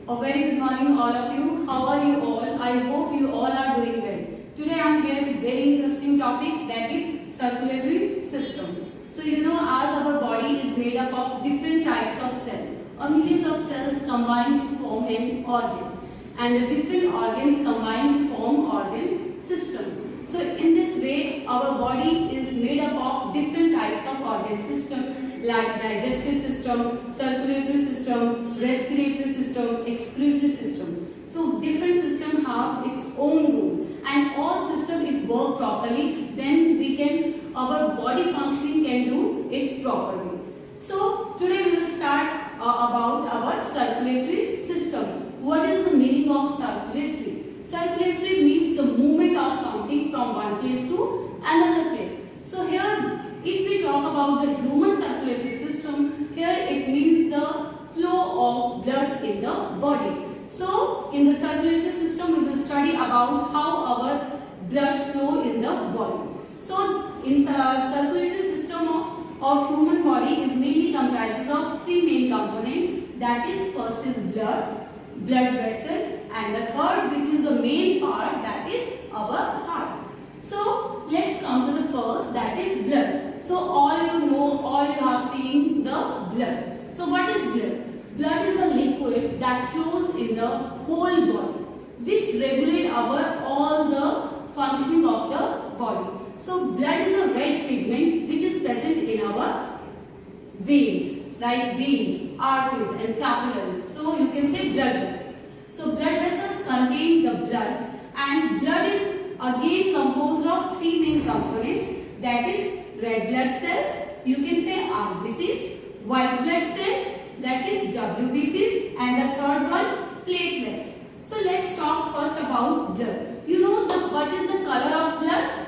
A very good morning all of you. How are you all? I hope you all are doing well. Today I am here with very interesting topic, that is circulatory system. So you know, as our body is made up of different types of cells, or millions of cells combine to form an organ, and the different organs combine to form organ system. So in this way our body is made up of different types of organ system like digestive system, circulatory system, respiratory system, excretory system. So different systems have its own role, and all system if work properly, then our body functioning can do it properly. So today we will start about our circulatory system. What is the meaning of circulatory? Circulatory means the movement of something from one place to another place. So here, if we talk about the human circulatory system, here it means the flow of blood in the body. So in the circulatory system, we will study about how our blood flow in the body. So in circulatory system of human body is mainly comprises of three main components. That is, first is blood vessel, and the third, which is the main part, that is our heart. So let's come to the first, that is blood. So all you know, all you have seen the blood. So what is blood? Blood is a liquid that flows in the whole body, which regulate all the functioning of the body. So blood is a red pigment which is present in our veins, like veins, arteries and capillaries. So you can say blood vessels. So blood vessels contain the blood, and blood is again composed of three main components, that is red blood cells, you can say RBCs, white blood cell, that is WBCs, and the third one, platelets. So let's talk first about blood. You know what is the color of blood?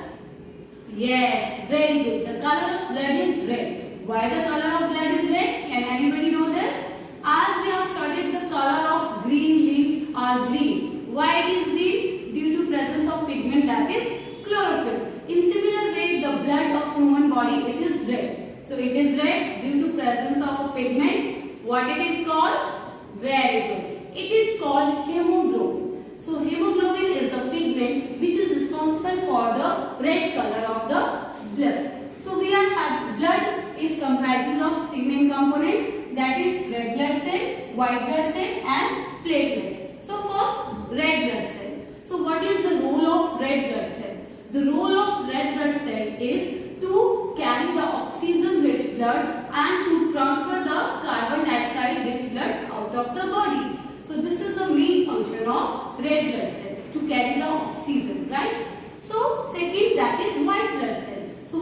Yes, very good. The color of blood is red. Why the color of blood is red? Can anybody know this? As we have studied, the color of green leaves are green. Why it is green? Due to presence of pigment, that is chlorophyll. In similar way, the blood of human body, it is red. So it is red due to presence of a pigment. What it is called? Very good. It is called hemoglobin. So hemoglobin is the pigment which is responsible for the red color of the blood. So blood is comprises of three main components, that is red blood cell, white blood cell and platelets. So first, red blood cell. So what is the role of red blood cell? The role of red blood cell is to carry the oxygen rich blood and to transfer the carbon dioxide rich blood out of the body. So this is the main function of red blood cell, to carry the oxygen, right? So second, that is white blood cell. So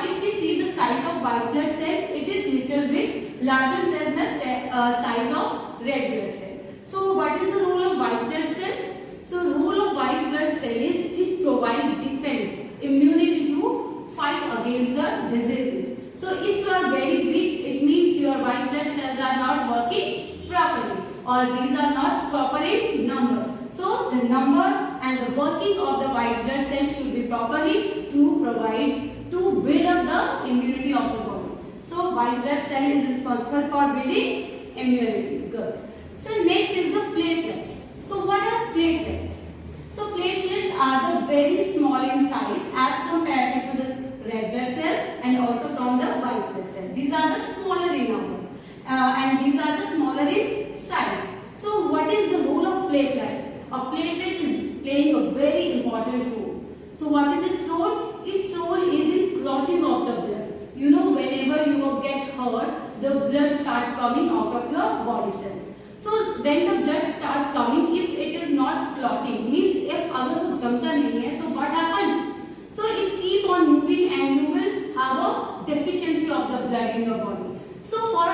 if we see the size of white blood cell, it is little bit larger than the size of red blood cell. So what is the role of white blood cell? So role of white blood cell is it provides defense, immunity to fight against the diseases. So if you are very weak, it means your white blood cells are not working properly, or these are not proper in number. So the number and the working of the white blood cells should be properly to build up the immunity of the body. So white blood cell is responsible for building immunity. Good. So next is the platelets. So what are platelets? So platelets are the very small in size as compared to the red blood cells and also from the white blood cells. These are the smaller in numbers and these are the smaller in size. So what is the role of platelet? A platelet is playing a very important role. So what is its role? Its role is in clotting of the blood. You know, whenever you get hurt, the blood starts coming out of your body cells. So when the blood starts coming, if it is not clotting, means if अगर वो जमता नहीं है, so what happened? So it keep on moving and you will have a deficiency of the blood in your body. So for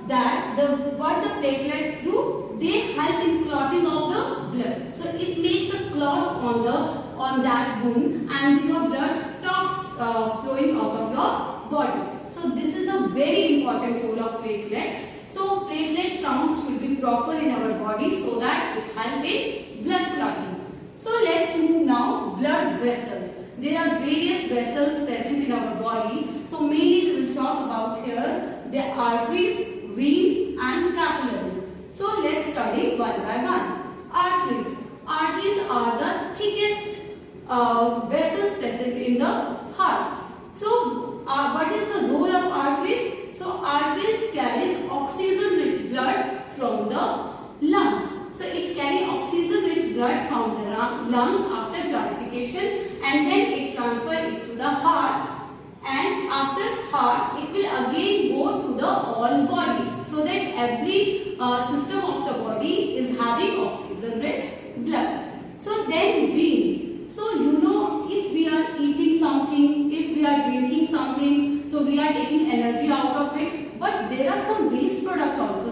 that, what the platelets do, they help in clotting of the blood. So it makes a clot on that wound, and your blood stops flowing out of your body. So this is a very important role of platelets. So platelet count should be proper in our body so that it helps in blood clotting. So let's move now, blood vessels. There are various vessels present in our body. So mainly we will talk about here the arteries, veins and capillaries. So let's study one by one. Arteries. Arteries are the thickest vessels present in the heart. So what is the role of arteries? So arteries carries oxygen-rich blood from the lungs. So it carries oxygen-rich blood from the lungs after purification, and then it transfers it to the heart, and after heart it will again go to the all body, so that every system of the body is having oxygen-rich blood. So then veins. So you know, if we are eating something, if we are drinking something, so we are taking energy out of it, but there are some waste product also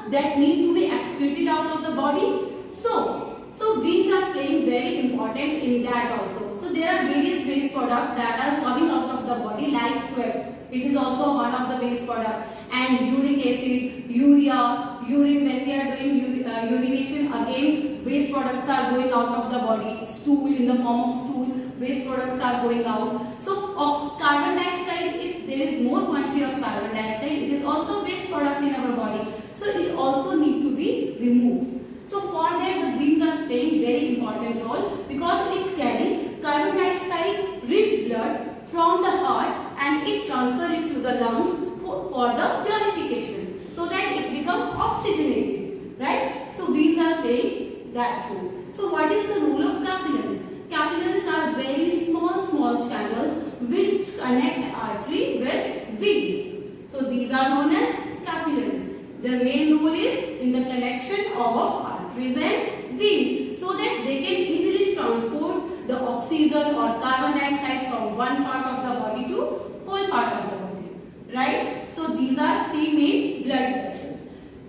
that need to be excreted out of the body. So veins are playing very important in that also. So there are various waste products that are coming out of the body, like sweat. It is also one of the waste product, and uric acid, urea, urine. When we are doing urination, again waste products are going out of the body. Stool, in the form of stool, waste products are going out. So carbon dioxide, if there is more quantity of carbon dioxide, it is also waste product in our body. So it also need to be removed. So for that, the veins are playing very important role, because it carry carbon dioxide rich blood from the heart, and it transfer it to the lungs for the purification, so that it become oxygenated, right? So veins are playing that role. So what is the role of capillaries? Capillaries are very small channels which connect artery with veins. So these are known as capillaries. Their main role is in the connection of arteries and veins, so that they can easily transport the oxygen or carbon dioxide from one part of the body to whole part of the body, right? So these are three main blood vessels.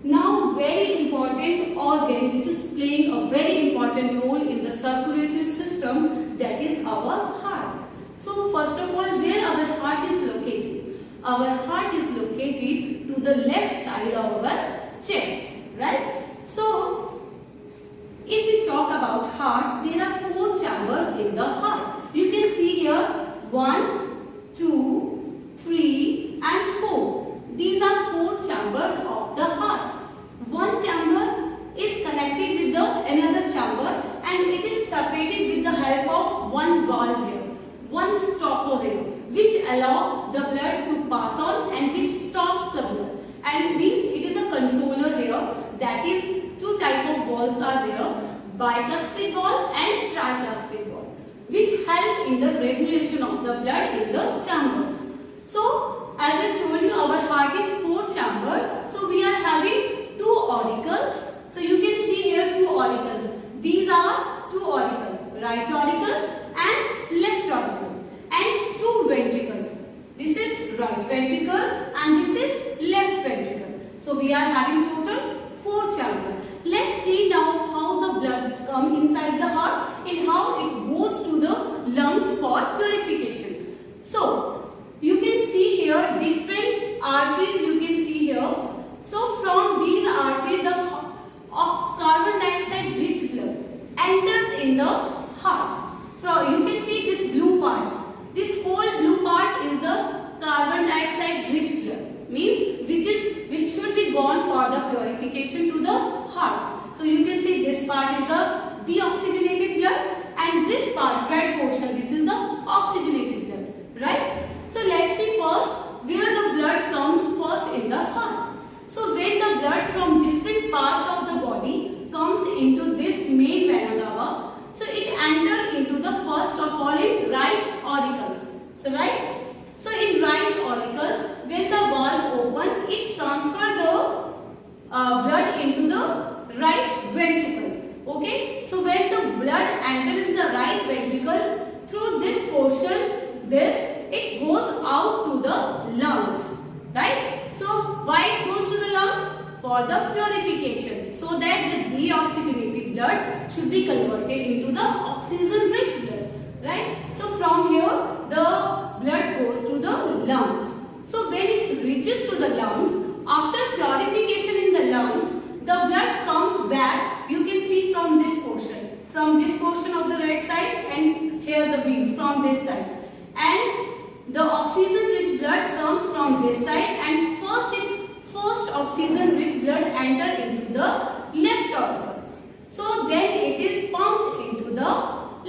Now very important organ which is playing a very important role in the circulatory system, that is our heart. So first of all, where our heart is located? Our heart is located to the left side of our chest, right? So if we talk about heart, there are 4 chambers in the heart. You can see here 1, 2, 3 and 4. These are 4 chambers of the heart. One chamber is connected with the another chamber, and it is separated with the help of one valve here, one stopper here, which allow the blood to pass on and which stops the blood. And means it is a controller here, that is 2 type of valves are there, bicuspid valve and tricuspid valve, which help in the regulation of the blood in the chambers. So as I told you, our heart is 4 chamber. So we are having 2 auricles. So you can see here 2 auricles. These are 2 auricles, right auricle and left auricle, and 2 ventricles. This is right ventricle and this is left ventricle. So we are having total 4 chambers. Let's see now how the blood come inside the heart and how it goes to the lungs for purification. So you can see here different arteries you can see here. So from these arteries, the carbon dioxide rich blood enters in the heart. From you can see this blue part. This whole blue part is the carbon dioxide rich blood, means which should be gone for the purification to the heart. So you can see this part is the deoxygenated blood, and this part, red portion, this is the oxygenated blood, right? So let's see first where the blood comes first in the heart. So when the blood from different parts of the body comes into this main vena cava, so it enters into the first of all in right auricles. So right. So in right auricles, when the valve open, it transfers the blood into the right ventricle. Okay. So when the blood enters the right ventricle through this portion, it goes out to the lungs. Right. So why it goes to the lung? For the purification, so that the deoxygenated blood should be converted into the oxygen-rich blood. Right. So from here, the blood goes to the lungs. So when it reaches to the lungs, after purification in the lungs, the blood comes back. You can see from this portion of the right side, and here the veins from this side, and the oxygen-rich blood comes from this side, and first oxygen-rich blood enter into the left auricles. So then it is pumped into the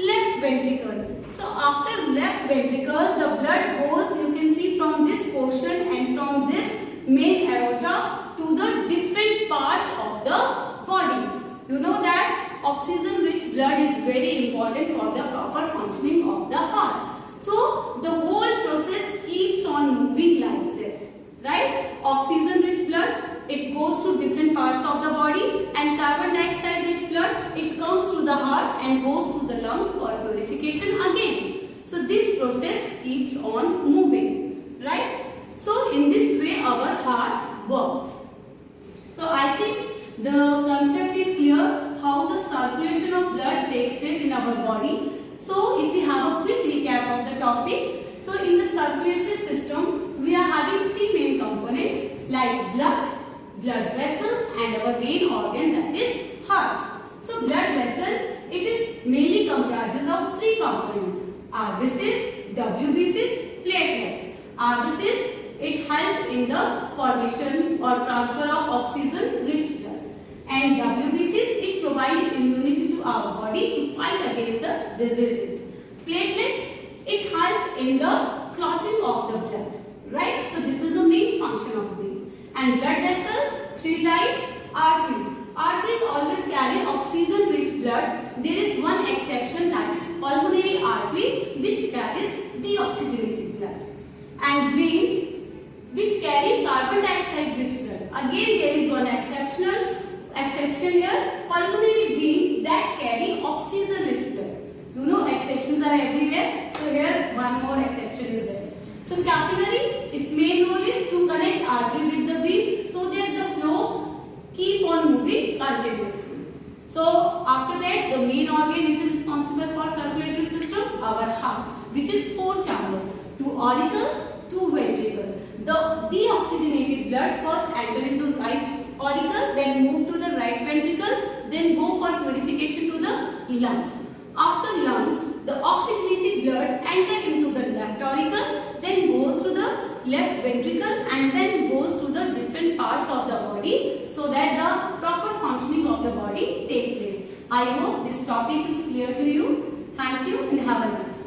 left ventricle. So after left ventricle, the blood goes, you can see, from this portion and from this main aorta to the different parts of the body. You know that oxygen rich blood is very important for the proper functioning of the heart. So the whole process keeps on moving like this, right? Oxygen rich blood, it goes to different parts of the body, and carbon dioxide rich blood, it comes to the heart and goes to the lungs for purification again. So this process keeps on moving, right? So in this way our heart works. So I think the concept is clear how the circulation of blood takes place in our body. So if we have a quick recap of the topic, so in the circulatory system we are having three main components like blood, blood vessels and our main organ, that is heart. So blood vessel, it is mainly comprises of three components: RBCs, WBCs, platelets. RBCs, it helps in the formation or transfer of oxygen rich blood, and WBCs, it provides immunity to our body to fight against the diseases. Platelets, it helps in the clotting of the blood, right? So this is the main function of these. And blood vessel, three types. Arteries. Arteries always carry oxygen rich blood. There is one exception, that is pulmonary artery, which carries deoxygenated blood. And veins, which carry carbon dioxide rich blood. Again there is one exception here, pulmonary vein that carry oxygen rich blood. You know exceptions are everywhere, so here one more exception is there. So capillary, its main role is to connect artery with the vein so that the flow keep on moving continuously. So after that, the main organ which is responsible for circulatory system, our heart, which is four chamber, two auricles, two ventricles. The deoxygenated blood first enter into right auricle, then move to the right ventricle, then go for purification to the lungs. After lungs, the oxygenated blood enter into the left auricle, then goes to the left ventricle and then goes to the different parts of the body so that the proper functioning of the body take place. I hope this topic is clear to you. Thank you and have a nice day.